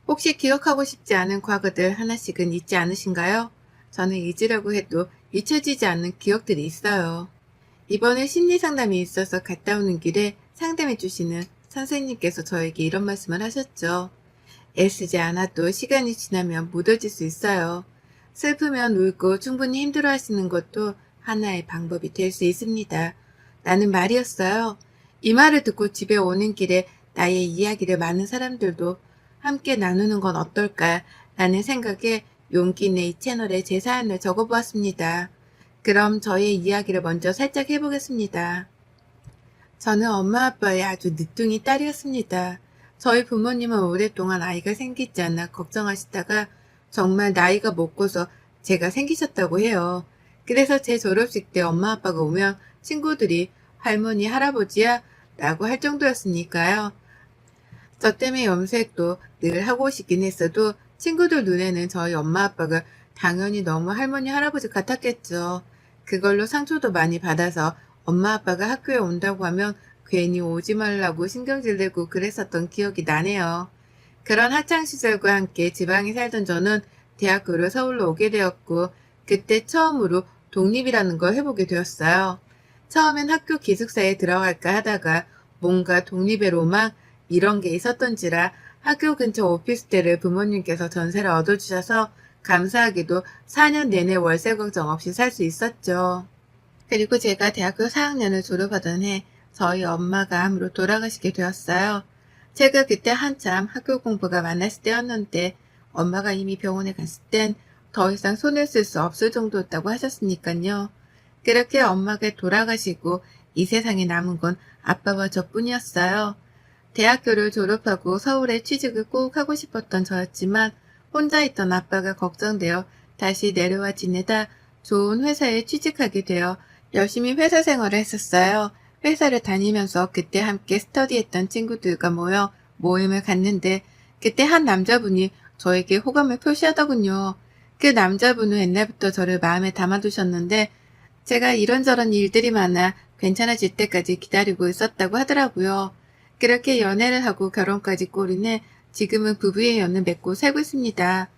혹시 기억하고 싶지 않은 과거들 하나씩은 있지 않으신가요? 저는 잊으려고 해도 잊혀지지 않는 기억들이 있어요. 이번에 심리상담이 있어서 갔다 오는 길에 상담해 주시는 선생님께서 저에게 이런 말씀을 하셨죠. 애쓰지 않아도 시간이 지나면 묻어질 수 있어요. 슬프면 울고 충분히 힘들어 하시는 것도 하나의 방법이 될 수 있습니다. 라는 말이었어요. 이 말을 듣고 집에 오는 길에 나의 이야기를 많은 사람들도 함께 나누는 건 어떨까 라는 생각에 용기 있는 이 채널에 제 사연을 적어보았습니다. 그럼 저의 이야기를 먼저 살짝 해보겠습니다. 저는 엄마 아빠의 아주 늦둥이 딸이었습니다. 저희 부모님은 오랫동안 아이가 생기지 않아 걱정하시다가 정말 나이가 먹고서 제가 생기셨다고 해요. 그래서 제 졸업식 때 엄마 아빠가 오면 친구들이 할머니 할아버지야 라고 할 정도였으니까요. 저 때문에 염색도 늘 하고 싶긴 했어도 친구들 눈에는 저희 엄마 아빠가 당연히 너무 할머니 할아버지 같았겠죠. 그걸로 상처도 많이 받아서 엄마 아빠가 학교에 온다고 하면 괜히 오지 말라고 신경질 내고 그랬었던 기억이 나네요. 그런 학창시절과 함께 지방에 살던 저는 대학교를 서울로 오게 되었고 그때 처음으로 독립이라는 걸 해보게 되었어요. 처음엔 학교 기숙사에 들어갈까 하다가 뭔가 독립의 로망 이런 게 있었던지라 학교 근처 오피스텔을 부모님께서 전세를 얻어주셔서 감사하게도 4년 내내 월세 걱정 없이 살 수 있었죠. 그리고 제가 대학교 4학년을 졸업하던 해 저희 엄마가 암으로 돌아가시게 되었어요. 제가 그때 한참 학교 공부가 많았을 때였는데 엄마가 이미 병원에 갔을 땐 더 이상 손을 쓸 수 없을 정도였다고 하셨으니까요. 그렇게 엄마가 돌아가시고 이 세상에 남은 건 아빠와 저뿐이었어요. 대학교를 졸업하고 서울에 취직을 꼭 하고 싶었던 저였지만 혼자 있던 아빠가 걱정되어 다시 내려와 지내다 좋은 회사에 취직하게 되어 열심히 회사 생활을 했었어요. 회사를 다니면서 그때 함께 스터디했던 친구들과 모여 모임을 갔는데 그때 한 남자분이 저에게 호감을 표시하더군요. 그 남자분은 옛날부터 저를 마음에 담아두셨는데 제가 이런저런 일들이 많아 괜찮아질 때까지 기다리고 있었다고 하더라고요. 그렇게 연애를 하고 결혼까지 꼬리내 지금은 부부의 연을 맺고 살고 있습니다.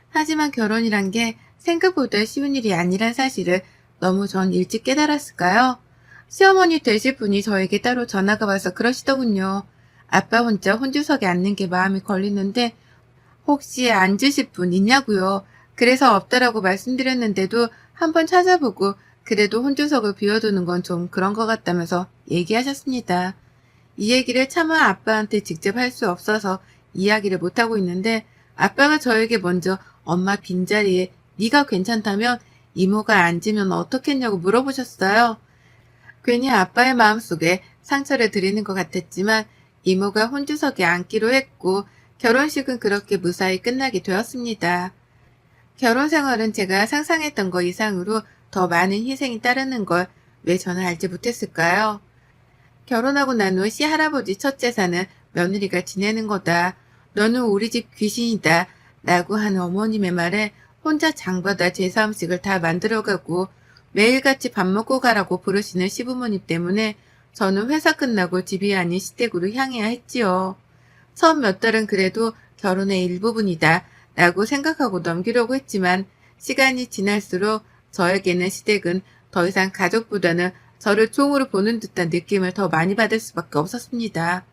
하지만 결혼이란 게 생각보다 쉬운 일이 아니란 사실을 너무 전 일찍 깨달았을까요? 시어머니 되실 분이 저에게 따로 전화가 와서 그러시더군요. 아빠 혼자 혼주석에 앉는 게 마음이 걸리는데 혹시 앉으실 분 있냐고요. 그래서 없다라고 말씀드렸는데도 한번 찾아보고 그래도 혼주석을 비워두는 건 좀 그런 것 같다면서 얘기하셨습니다. 이 얘기를 차마 아빠한테 직접 할 수 없어서 이야기를 못하고 있는데 아빠가 저에게 먼저 엄마 빈자리에 네가 괜찮다면 이모가 앉으면 어떻겠냐고 물어보셨어요. 괜히 아빠의 마음속에 상처를 드리는 것 같았지만 이모가 혼주석에 앉기로 했고 결혼식은 그렇게 무사히 끝나게 되었습니다. 결혼 생활은 제가 상상했던 것 이상으로 더 많은 희생이 따르는 걸 왜 저는 알지 못했을까요? 결혼하고 난 후 시할아버지 첫 제사는 며느리가 지내는 거다. 너는 우리 집 귀신이다. 라고 하는 어머님의 말에 혼자 장보다 제사 음식을 다 만들어가고 매일같이 밥 먹고 가라고 부르시는 시부모님 때문에 저는 회사 끝나고 집이 아닌 시댁으로 향해야 했지요. 처음 몇 달은 그래도 결혼의 일부분이다 라고 생각하고 넘기려고 했지만 시간이 지날수록 저에게는 시댁은 더 이상 가족보다는 저를 종으로 보는 듯한 느낌을 더 많이 받을 수밖에 없었습니다.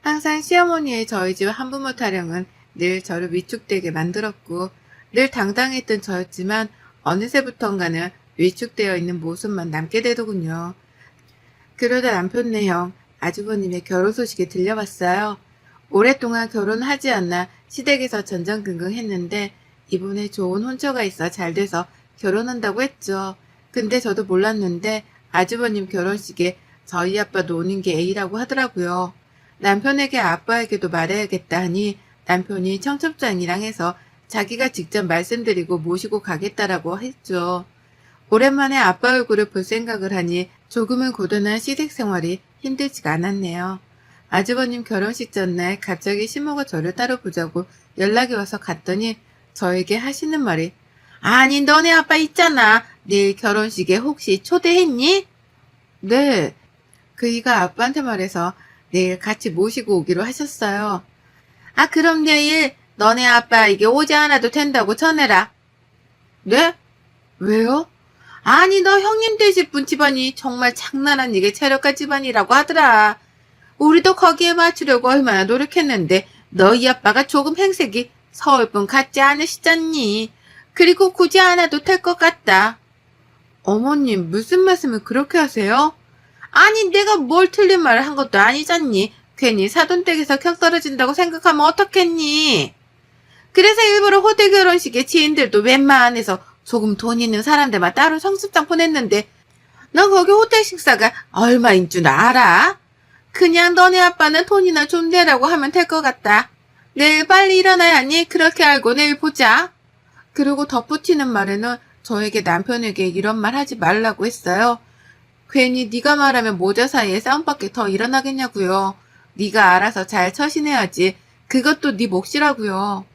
항상 시어머니의 저희 집 한부모 타령은 늘 저를 위축되게 만들었고 늘 당당했던 저였지만 어느새부턴가는 위축되어 있는 모습만 남게 되더군요. 그러다 남편네 형, 아주버님의 결혼 소식이 들려왔어요. 오랫동안 결혼하지 않나 시댁에서 전전긍긍했는데 이번에 좋은 혼처가 있어 잘 돼서 결혼한다고 했죠. 근데 저도 몰랐는데 아주버님 결혼식에 저희 아빠도 오는 게 A라고 하더라고요. 남편에게 아빠에게도 말해야겠다 하니 남편이 청첩장이랑 해서 자기가 직접 말씀드리고 모시고 가겠다라고 했죠. 오랜만에 아빠 얼굴을 볼 생각을 하니 조금은 고단한 시댁 생활이 힘들지가 않았네요. 아주버님 결혼식 전날 갑자기 시모가 저를 따로 보자고 연락이 와서 갔더니 저에게 하시는 말이 아니 너네 아빠 있잖아. 내일 결혼식에 혹시 초대했니? 네. 그이가 아빠한테 말해서 내일 같이 모시고 오기로 하셨어요. 그럼 내일 너네 아빠에게 오지 않아도 된다고 전해라. 네? 왜요? 아니, 너 형님 되실 분 집안이 정말 장난 아니게 체력가 집안이라고 하더라. 우리도 거기에 맞추려고 얼마나 노력했는데 너희 아빠가 조금 행색이 서울분 같지 않으시잖니. 그리고 굳이 않아도 될 것 같다. 어머님, 무슨 말씀을 그렇게 하세요? 아니, 내가 뭘 틀린 말을 한 것도 아니잖니. 괜히 사돈댁에서 격 떨어진다고 생각하면 어떻겠니? 그래서 일부러 호텔 결혼식에 지인들도 웬만해서 조금 돈 있는 사람들만 따로 성습장 보냈는데 너 거기 호텔 식사가 얼마인 줄 알아? 그냥 너네 아빠는 돈이나 좀 내라고 하면 될 것 같다. 내일 빨리 일어나야 하니 그렇게 알고 내일 보자. 그리고 덧붙이는 말에는 저에게 남편에게 이런 말 하지 말라고 했어요. 괜히 네가 말하면 모자 사이에 싸움밖에 더 일어나겠냐고요. 네가 알아서 잘 처신해야지. 그것도 네 몫이라고요.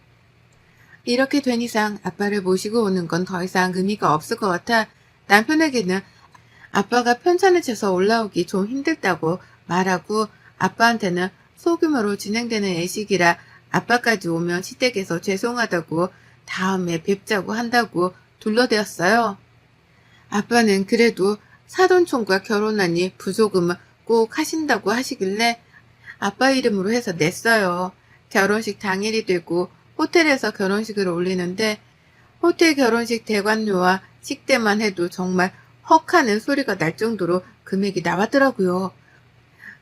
이렇게 된 이상 아빠를 모시고 오는 건 더 이상 의미가 없을 것 같아 남편에게는 아빠가 편찮을 쳐서 올라오기 좀 힘들다고 말하고 아빠한테는 소규모로 진행되는 예식이라 아빠까지 오면 시댁에서 죄송하다고 다음에 뵙자고 한다고 둘러대었어요. 아빠는 그래도 사돈총과 결혼하니 부조금을 꼭 하신다고 하시길래 아빠 이름으로 해서 냈어요. 결혼식 당일이 되고 호텔에서 결혼식을 올리는데 호텔 결혼식 대관료와 식대만 해도 정말 헉하는 소리가 날 정도로 금액이 나왔더라고요.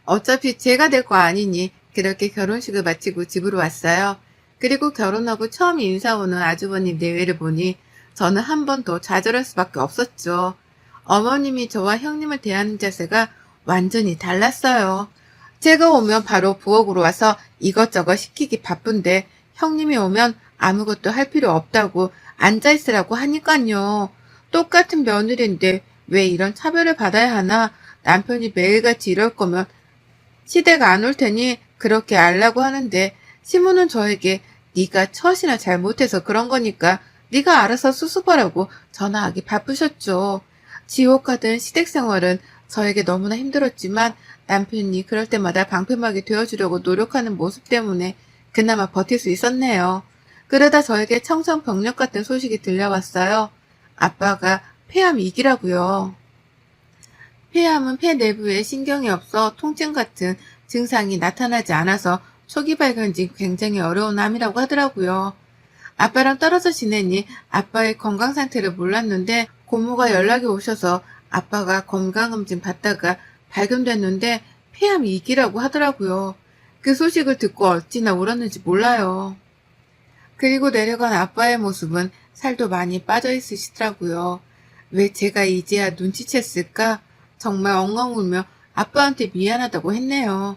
어차피 제가 될 거 아니니 그렇게 결혼식을 마치고 집으로 왔어요. 그리고 결혼하고 처음 인사 오는 아주버님 내외를 보니 저는 한 번 더 좌절할 수밖에 없었죠. 어머님이 저와 형님을 대하는 자세가 완전히 달랐어요. 제가 오면 바로 부엌으로 와서 이것저것 시키기 바쁜데 형님이 오면 아무것도 할 필요 없다고 앉아있으라고 하니깐요. 똑같은 며느리인데 왜 이런 차별을 받아야 하나. 남편이 매일같이 이럴 거면 시댁 안 올 테니 그렇게 알라고 하는데 시모는 저에게 네가 처신을 잘못해서 그런 거니까 네가 알아서 수습하라고 전화하기 바쁘셨죠. 지옥 가던 시댁 생활은 저에게 너무나 힘들었지만 남편이 그럴 때마다 방패막이 되어주려고 노력하는 모습 때문에 그나마 버틸 수 있었네요. 그러다 저에게 청천벽력 같은 소식이 들려왔어요. 아빠가 폐암 2기라고요. 폐암은 폐 내부에 신경이 없어 통증 같은 증상이 나타나지 않아서 초기 발견이 굉장히 어려운 암이라고 하더라고요. 아빠랑 떨어져 지내니 아빠의 건강 상태를 몰랐는데 고모가 연락이 오셔서 아빠가 건강검진 받다가 발견됐는데 폐암 2기라고 하더라고요. 그 소식을 듣고 어찌나 울었는지 몰라요. 그리고 내려간 아빠의 모습은 살도 많이 빠져 있으시더라고요. 왜 제가 이제야 눈치챘을까? 정말 엉엉 울며 아빠한테 미안하다고 했네요.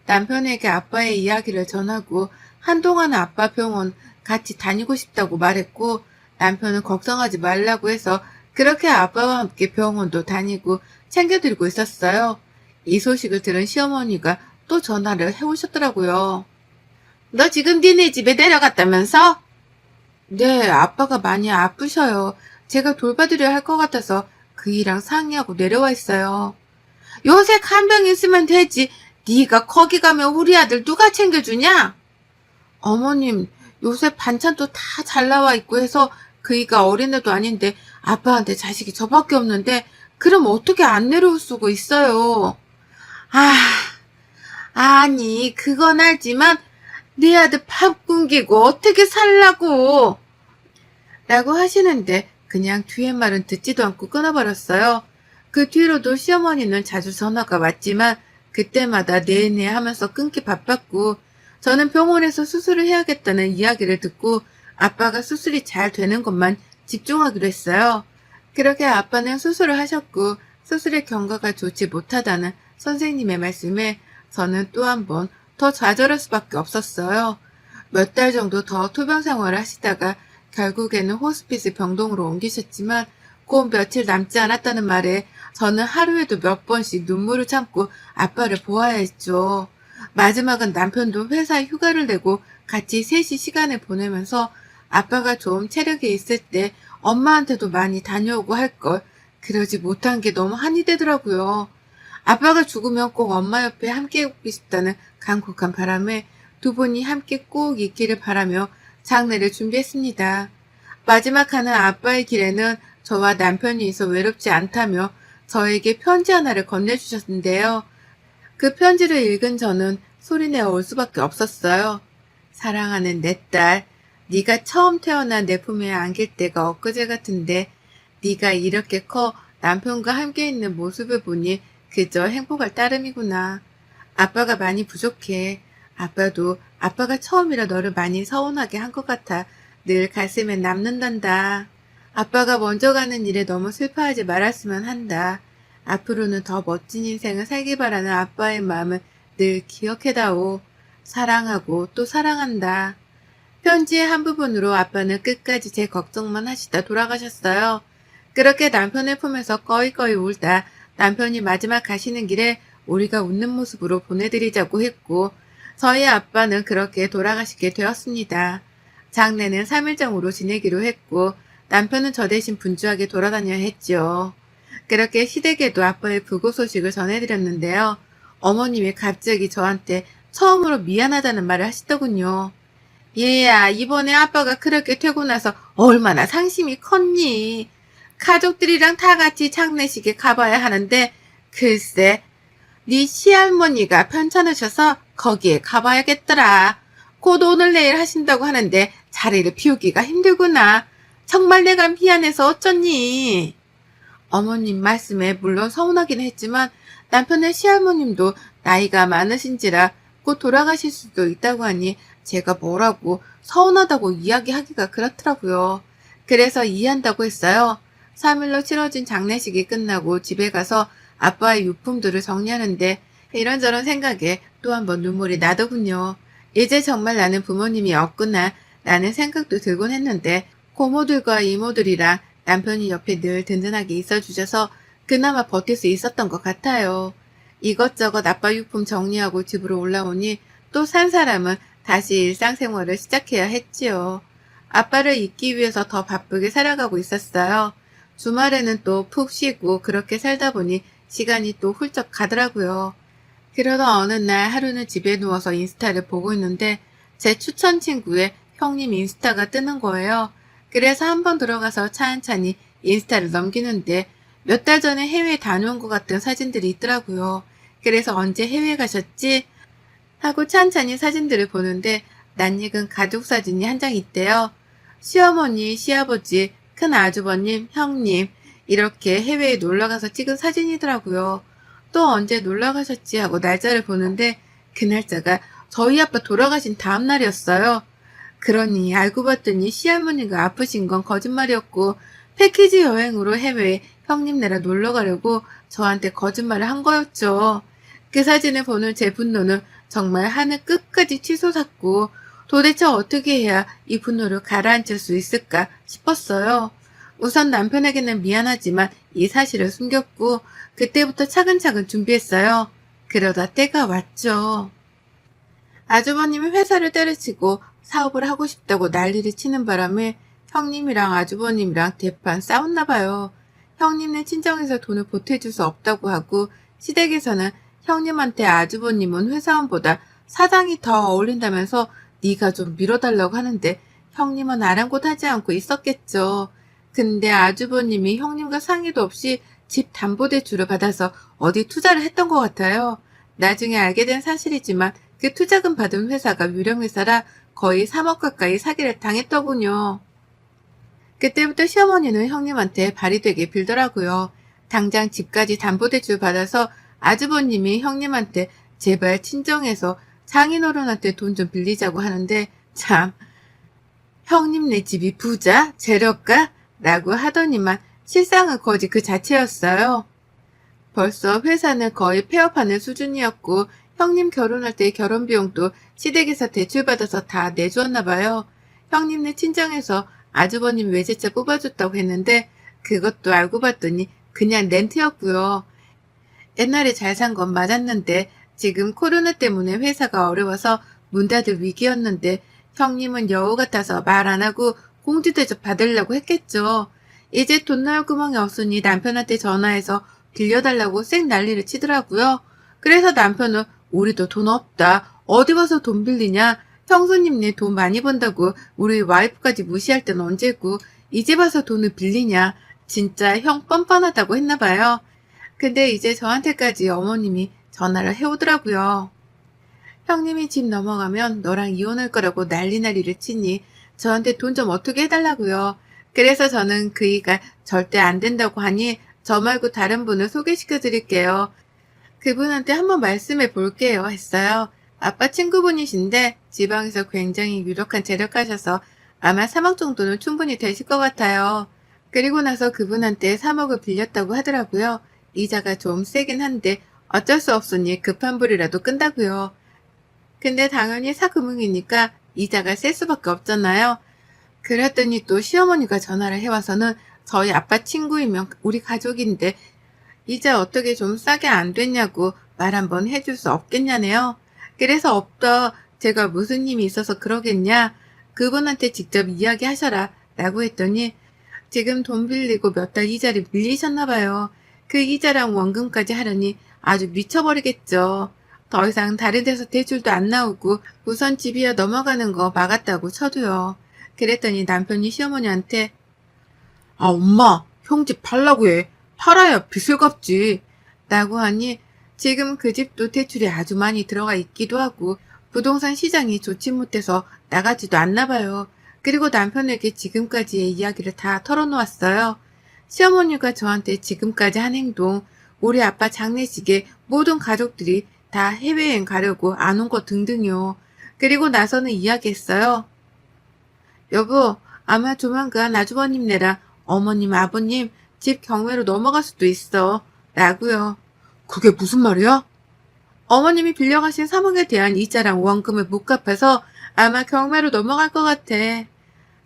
남편에게 아빠의 이야기를 전하고 한동안 아빠 병원 같이 다니고 싶다고 말했고 남편은 걱정하지 말라고 해서 그렇게 아빠와 함께 병원도 다니고 챙겨드리고 있었어요. 이 소식을 들은 시어머니가 또 전화를 해오셨더라고요. 너 지금 니네 집에 내려갔다면서? 네, 아빠가 많이 아프셔요. 제가 돌봐드려야 할 것 같아서 그이랑 상의하고 내려와 있어요. 요새 간병 있으면 되지. 네가 거기 가면 우리 아들 누가 챙겨주냐? 어머님, 요새 반찬도 다 잘 나와 있고 해서 그이가 어린애도 아닌데 아빠한테 자식이 저밖에 없는데 그럼 어떻게 안 내려올 수가 있어요? 아니 그건 알지만 네 아들 밥 굶기고 어떻게 살라고 라고 하시는데 그냥 뒤에 말은 듣지도 않고 끊어버렸어요. 그 뒤로도 시어머니는 자주 전화가 왔지만 그때마다 네네 하면서 끊기 바빴고 저는 병원에서 수술을 해야겠다는 이야기를 듣고 아빠가 수술이 잘 되는 것만 집중하기로 했어요. 그렇게 아빠는 수술을 하셨고 수술의 경과가 좋지 못하다는 선생님의 말씀에 저는 또 한 번 더 좌절할 수밖에 없었어요. 몇 달 정도 더 투병 생활을 하시다가 결국에는 호스피스 병동으로 옮기셨지만 곧 며칠 남지 않았다는 말에 저는 하루에도 몇 번씩 눈물을 참고 아빠를 보아야 했죠. 마지막은 남편도 회사에 휴가를 내고 같이 셋이 시간을 보내면서 아빠가 좀 체력이 있을 때 엄마한테도 많이 다녀오고 할 걸 그러지 못한 게 너무 한이 되더라고요. 아빠가 죽으면 꼭 엄마 옆에 함께 있고 싶다는 간곡한 바람에 두 분이 함께 꼭 있기를 바라며 장례를 준비했습니다. 마지막 하는 아빠의 길에는 저와 남편이 있어 외롭지 않다며 저에게 편지 하나를 건네주셨는데요. 그 편지를 읽은 저는 소리내어 울 수밖에 없었어요. 사랑하는 내 딸, 네가 처음 태어난 내 품에 안길 때가 엊그제 같은데 네가 이렇게 커 남편과 함께 있는 모습을 보니 그저 행복할 따름이구나. 아빠가 많이 부족해. 아빠도 아빠가 처음이라 너를 많이 서운하게 한 것 같아 늘 가슴에 남는단다. 아빠가 먼저 가는 일에 너무 슬퍼하지 말았으면 한다. 앞으로는 더 멋진 인생을 살기 바라는 아빠의 마음을 늘 기억해다오. 사랑하고 또 사랑한다. 편지의 한 부분으로 아빠는 끝까지 제 걱정만 하시다 돌아가셨어요. 그렇게 남편을 품에서 꺼이꺼이 울다 남편이 마지막 가시는 길에 우리가 웃는 모습으로 보내드리자고 했고 저희 아빠는 그렇게 돌아가시게 되었습니다. 장례는 3일장으로 지내기로 했고 남편은 저 대신 분주하게 돌아다녀야 했죠. 그렇게 시댁에도 아빠의 부고 소식을 전해드렸는데요. 어머님이 갑자기 저한테 처음으로 미안하다는 말을 하시더군요. 얘야, 이번에 아빠가 그렇게 되고 나서 얼마나 상심이 컸니? 가족들이랑 다 같이 장례식에 가봐야 하는데 글쎄 네 시할머니가 편찮으셔서 거기에 가봐야겠더라. 곧 오늘 내일 하신다고 하는데 자리를 비우기가 힘들구나. 정말 내가 미안해서 어쩌니? 어머님 말씀에 물론 서운하긴 했지만 남편의 시할머님도 나이가 많으신지라 곧 돌아가실 수도 있다고 하니 제가 뭐라고 서운하다고 이야기하기가 그렇더라고요. 그래서 이해한다고 했어요. 3일로 치러진 장례식이 끝나고 집에 가서 아빠의 유품들을 정리하는데 이런저런 생각에 또 한 번 눈물이 나더군요. 이제 정말 나는 부모님이 없구나 라는 생각도 들곤 했는데 고모들과 이모들이랑 남편이 옆에 늘 든든하게 있어주셔서 그나마 버틸 수 있었던 것 같아요. 이것저것 아빠 유품 정리하고 집으로 올라오니 또 산 사람은 다시 일상생활을 시작해야 했지요. 아빠를 잊기 위해서 더 바쁘게 살아가고 있었어요. 주말에는 또 푹 쉬고 그렇게 살다 보니 시간이 또 훌쩍 가더라고요. 그러던 어느 날 하루는 집에 누워서 인스타를 보고 있는데 제 추천 친구의 형님 인스타가 뜨는 거예요. 그래서 한번 들어가서 차근차근히 인스타를 넘기는데 몇 달 전에 해외에 다녀온 것 같은 사진들이 있더라고요. 그래서 언제 해외 가셨지? 하고 찬찬히 사진들을 보는데 낯익은 가족 사진이 한 장 있대요. 시어머니, 시아버지, 큰 아주버님, 형님 이렇게 해외에 놀러가서 찍은 사진이더라고요. 또 언제 놀러가셨지 하고 날짜를 보는데 그 날짜가 저희 아빠 돌아가신 다음 날이었어요. 그러니 알고 봤더니 시할머니가 아프신 건 거짓말이었고 패키지 여행으로 해외에 형님네랑 놀러 가려고 저한테 거짓말을 한 거였죠. 그 사진을 보는 제 분노는 정말 하늘 끝까지 치솟았고 도대체 어떻게 해야 이 분노를 가라앉힐 수 있을까 싶었어요. 우선 남편에게는 미안하지만 이 사실을 숨겼고 그때부터 차근차근 준비했어요. 그러다 때가 왔죠. 아주버님이 회사를 때려치고 사업을 하고 싶다고 난리를 치는 바람에 형님이랑 아주버님이랑 대판 싸웠나 봐요. 형님네 친정에서 돈을 보태줄 수 없다고 하고 시댁에서는 형님한테 아주버님은 회사원보다 사장이 더 어울린다면서 네가 좀 밀어달라고 하는데 형님은 아랑곳하지 않고 있었겠죠. 근데 아주버님이 형님과 상의도 없이 집 담보대출을 받아서 어디 투자를 했던 것 같아요. 나중에 알게 된 사실이지만 그 투자금 받은 회사가 유령회사라 거의 3억 가까이 사기를 당했더군요. 그때부터 시어머니는 형님한테 발이 되게 빌더라고요. 당장 집까지 담보대출 받아서 아주버님이 형님한테 제발 친정에서 장인어른한테 돈 좀 빌리자고 하는데 참 형님네 집이 부자? 재력가? 라고 하더니만 실상은 거지 그 자체였어요. 벌써 회사는 거의 폐업하는 수준이었고 형님 결혼할 때 결혼비용도 시댁에서 대출받아서 다 내주었나 봐요. 형님네 친정에서 아주버님 외제차 뽑아줬다고 했는데 그것도 알고 봤더니 그냥 렌트였고요. 옛날에 잘 산 건 맞았는데 지금 코로나 때문에 회사가 어려워서 문 닫을 위기였는데 형님은 여우 같아서 말 안 하고 공주대접 받으려고 했겠죠. 이제 돈 나올 구멍이 없으니 남편한테 전화해서 빌려달라고 쌩 난리를 치더라고요. 그래서 남편은 우리도 돈 없다. 어디 가서 돈 빌리냐? 형수님네 돈 많이 번다고 우리 와이프까지 무시할 땐 언제고 이제 와서 돈을 빌리냐? 진짜 형 뻔뻔하다고 했나 봐요. 근데 이제 저한테까지 어머님이 전화를 해오더라고요. 형님이 집 넘어가면 너랑 이혼할 거라고 난리를 치니 저한테 돈 좀 어떻게 해달라고요. 그래서 저는 그이가 절대 안 된다고 하니 저 말고 다른 분을 소개시켜 드릴게요. 그분한테 한번 말씀해 볼게요 했어요. 아빠 친구분이신데 지방에서 굉장히 유력한 재력가셔서 아마 3억 정도는 충분히 되실 것 같아요. 그리고 나서 그분한테 3억을 빌렸다고 하더라고요. 이자가 좀 세긴 한데 어쩔 수 없으니 급한 불이라도 끈다고요. 근데 당연히 사금융이니까 이자가 셀 수밖에 없잖아요. 그랬더니 또 시어머니가 전화를 해와서는 저희 아빠 친구이면 우리 가족인데 이자 어떻게 좀 싸게 안 됐냐고 말 한번 해줄 수 없겠냐네요. 그래서 없다. 제가 무슨 힘이 있어서 그러겠냐. 그분한테 직접 이야기하셔라. 라고 했더니 지금 돈 빌리고 몇 달 이자를 밀리셨나 봐요. 그 이자랑 원금까지 하려니 아주 미쳐버리겠죠. 더 이상 다른 데서 대출도 안 나오고 우선 집이야 넘어가는 거 막았다고 쳐도요. 그랬더니 남편이 시어머니한테 아 엄마 형 집 팔라고 해. 팔아야 빚을 갚지. 라고 하니 지금 그 집도 대출이 아주 많이 들어가 있기도 하고 부동산 시장이 좋지 못해서 나가지도 않나 봐요. 그리고 남편에게 지금까지의 이야기를 다 털어놓았어요. 시어머니가 저한테 지금까지 한 행동, 우리 아빠 장례식에 모든 가족들이 다 해외여행 가려고 안 온 거 등등요. 그리고 나서는 이야기했어요. 여보, 아마 조만간 아주버님네랑 어머님, 아버님 집 경매로 넘어갈 수도 있어. 라고요. 그게 무슨 말이야? 어머님이 빌려가신 3억에 대한 이자랑 원금을 못 갚아서 아마 경매로 넘어갈 것 같아.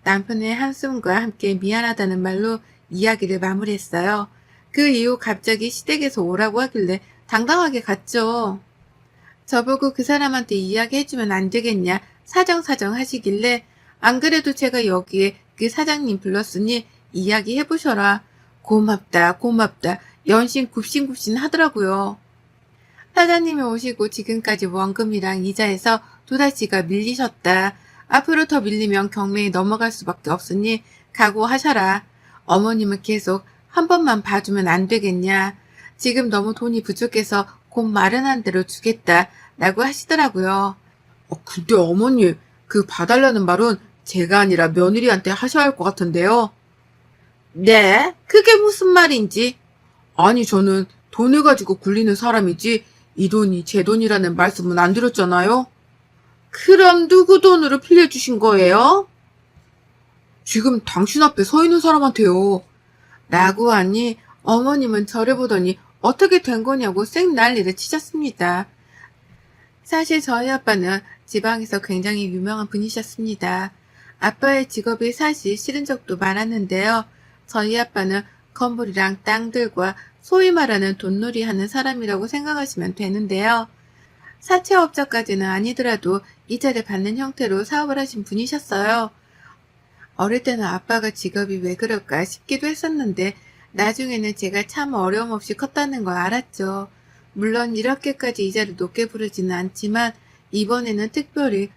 남편의 한숨과 함께 미안하다는 말로 이야기를 마무리했어요. 그 이후 갑자기 시댁에서 오라고 하길래 당당하게 갔죠. 저보고 그 사람한테 이야기해주면 안 되겠냐 사정사정 하시길래 안 그래도 제가 여기에 그 사장님 불렀으니 이야기해보셔라. 고맙다 고맙다 연신 굽신굽신 하더라고요. 사장님이 오시고 지금까지 원금이랑 이자에서 도다지가 밀리셨다. 앞으로 더 밀리면 경매에 넘어갈 수밖에 없으니 각오하셔라. 어머님은 계속 한 번만 봐주면 안 되겠냐. 지금 너무 돈이 부족해서 곧 마련한 대로 주겠다. 라고 하시더라고요. 근데 어머니 그 봐달라는 말은 제가 아니라 며느리한테 하셔야 할 것 같은데요. 네? 그게 무슨 말인지. 아니 저는 돈을 가지고 굴리는 사람이지 이 돈이 제 돈이라는 말씀은 안 드렸잖아요. 그럼 누구 돈으로 빌려주신 거예요? 지금 당신 앞에 서 있는 사람한테요. 라고 하니 어머님은 저를 보더니 어떻게 된 거냐고 쌩 난리를 치셨습니다. 사실 저희 아빠는 지방에서 굉장히 유명한 분이셨습니다. 아빠의 직업이 사실 싫은 적도 많았는데요. 저희 아빠는 건물이랑 땅들과 소위 말하는 돈놀이 하는 사람이라고 생각하시면 되는데요. 사채업자까지는 아니더라도 이자를 받는 형태로 사업을 하신 분이셨어요. 어릴 때는 아빠가 직업이 왜 그럴까 싶기도 했었는데 나중에는 제가 참 어려움 없이 컸다는 걸 알았죠. 물론 이렇게까지 이자를 높게 부르지는 않지만 이번에는 특별히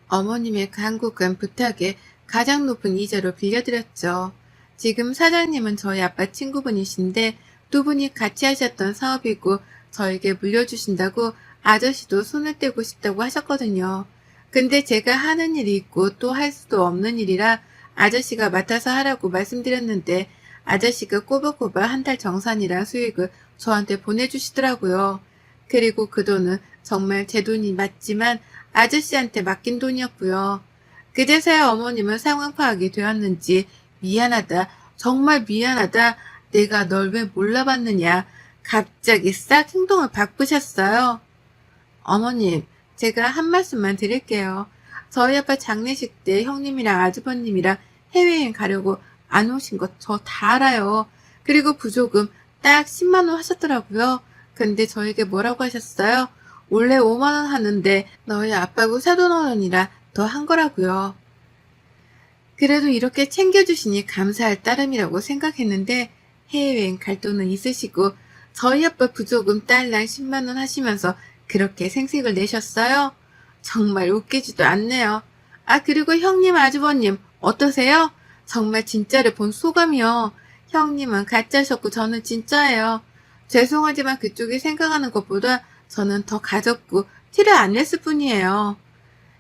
어머님의 간곡한 부탁에 가장 높은 이자로 빌려드렸죠. 지금 사장님은 저희 아빠 친구분이신데 두 분이 같이 하셨던 사업이고 저에게 물려주신다고 아저씨도 손을 떼고 싶다고 하셨거든요. 근데 제가 하는 일이 있고 또 할 수도 없는 일이라 아저씨가 맡아서 하라고 말씀드렸는데 아저씨가 꼬박꼬박 한 달 정산이랑 수익을 저한테 보내주시더라고요. 그리고 그 돈은 정말 제 돈이 맞지만 아저씨한테 맡긴 돈이었고요. 그제서야 어머님은 상황 파악이 되었는지 미안하다, 정말 미안하다, 내가 널 왜 몰라봤느냐, 갑자기 싹 행동을 바꾸셨어요. 어머님, 제가 한 말씀만 드릴게요. 저희 아빠 장례식 때 형님이랑 아주버님이랑 해외여행 가려고 안 오신 거 저 다 알아요. 그리고 부조금 딱 10만 원 하셨더라고요. 근데 저에게 뭐라고 하셨어요? 원래 5만 원 하는데 너희 아빠고 사돈어른이라 더 한 거라고요. 그래도 이렇게 챙겨주시니 감사할 따름이라고 생각했는데 해외여행 갈 돈은 있으시고 저희 아빠 부조금 딸랑 10만 원 하시면서 그렇게 생색을 내셨어요? 정말 웃기지도 않네요. 아, 그리고 형님, 아주버님, 어떠세요? 정말 진짜를 본 소감이요. 형님은 가짜셨고 저는 진짜예요. 죄송하지만 그쪽이 생각하는 것보다 저는 더 가졌고 티를 안 냈을 뿐이에요.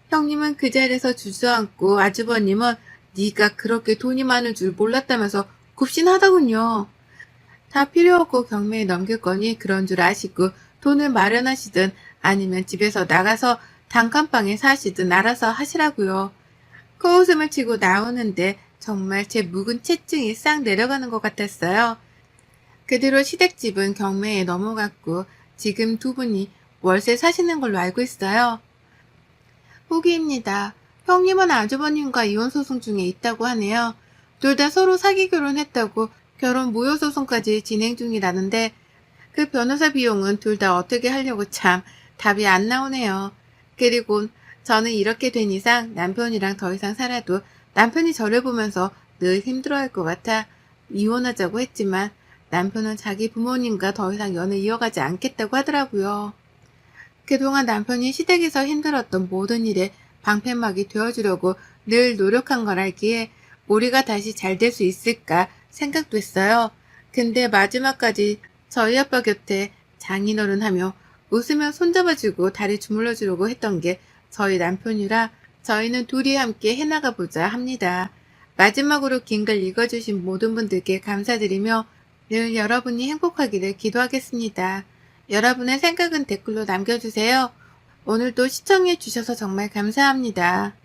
형님은 그 자리에서 주저앉고 아주버님은 네가 그렇게 돈이 많은 줄 몰랐다면서 굽신하더군요. 다 필요 없고 경매에 넘길 거니 그런 줄 아시고 돈을 마련하시든 아니면 집에서 나가서 단칸방에 사시든 알아서 하시라고요. 코웃음을 치고 나오는데 정말 제 묵은 체증이 싹 내려가는 것 같았어요. 그 뒤로 시댁집은 경매에 넘어갔고 지금 두 분이 월세 사시는 걸로 알고 있어요. 후기입니다. 형님은 아주버님과 이혼소송 중에 있다고 하네요. 둘 다 서로 사기 결혼했다고 결혼 무효소송까지 진행 중이라는데 그 변호사 비용은 둘 다 어떻게 하려고 참 답이 안 나오네요. 그리고 저는 이렇게 된 이상 남편이랑 더 이상 살아도 남편이 저를 보면서 늘 힘들어할 것 같아 이혼하자고 했지만 남편은 자기 부모님과 더 이상 연을 이어가지 않겠다고 하더라고요. 그동안 남편이 시댁에서 힘들었던 모든 일에 방패막이 되어주려고 늘 노력한 걸 알기에 우리가 다시 잘 될 수 있을까 생각도 했어요. 근데 마지막까지 저희 아빠 곁에 장인어른하며 웃으며 손잡아주고 다리 주물러주려고 했던 게 저희 남편이라 저희는 둘이 함께 해나가 보자 합니다. 마지막으로 긴 글 읽어주신 모든 분들께 감사드리며 늘 여러분이 행복하기를 기도하겠습니다. 여러분의 생각은 댓글로 남겨주세요. 오늘도 시청해주셔서 정말 감사합니다.